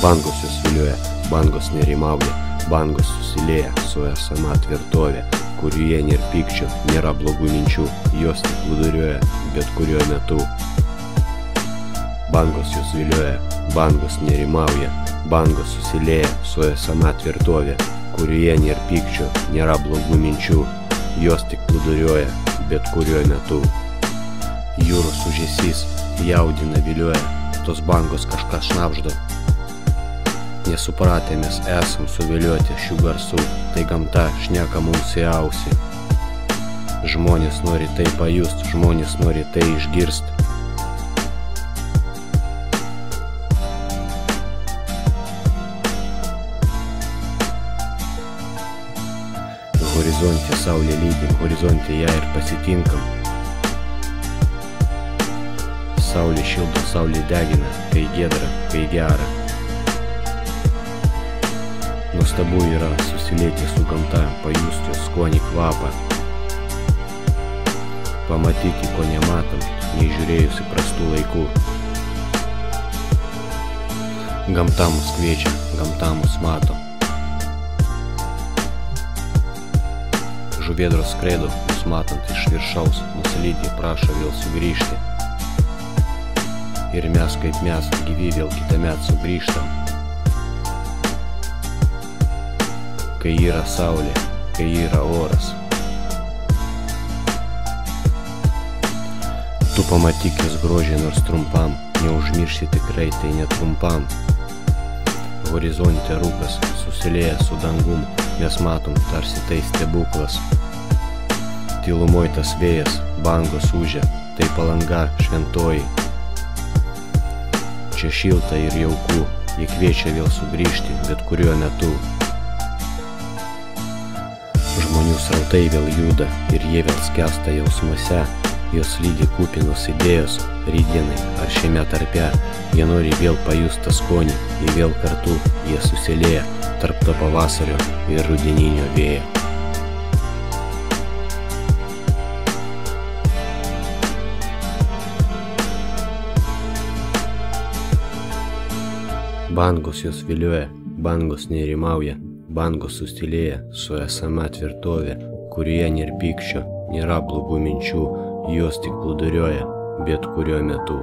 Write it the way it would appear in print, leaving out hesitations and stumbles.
Bangos jos vilioja, bangos nerimauja, bangos susilieja su esama tvirtovė, kurioje nėra pykčio, nėra blogų minčių, jos tik plūduriuoja bet kuriuo metu. Bangos jos vilioja, bangos nerimauja, bangos susilieja su esama tvirtovė, kurioje nėra pykčio, nėra blogų minčių, jos tik plūduriuoja bet kuriuo metu. Jūros ūžesys jaudina vilioja, tos bangos kažką šnabžda. Nesupratę mes esam suvilioti šių garsų, tai gamta šneka mums į ausį. Žmonės nori tai pajust, žmonės nori tai išgirst. Horizonte saulė lydi, horizonte ją ir pasitinkam. Saulė šildo, saulė degina, kai giedra, kai gera. Nuostabu yra susilieti su gamta, pajusti skonį, kvapą. Pamatyti, ko nematom, nežiūrėjus įprastų laikų. Gamta mus kviečia, gamta mus mato. Žuvėdros skraido, mus matant iš viršaus, nusilydi, prašo vėl sugrįžti. Ir mes kaip mes, gyvi vėl kitąmet sugrįžtam. Kai yra saulė, kai yra oras. Tu pamatyk jos grožį nors trumpam, neužmirši tikrai tai netrumpam. Horizonte rūkas susilieja su dangum, mes matom tarsi tai stebuklas. Tylumoj tas vėjas, bangos ūžia, tai Palanga šventoji. Čia šilta ir jauku, jie kviečia vėl sugrįžti bet kuriuo metu. Žmonių srautai vėl juda ir jie vėl skęsta jausmuose, jos lydi kupinos idėjos, rytdienai ar šiame tarpe, jie nori vėl pajust tą skonį, jie vėl kartu, jie susilieja tarp to pavasario ir rudeninio vėjo. Bangos jos vilioja, bangos nerimauja, bangos sustilėja su esama tvirtovė, kurioje nėra pykčio, nėra blogų minčių, jos tik plūduriuoja bet kuriuo metu.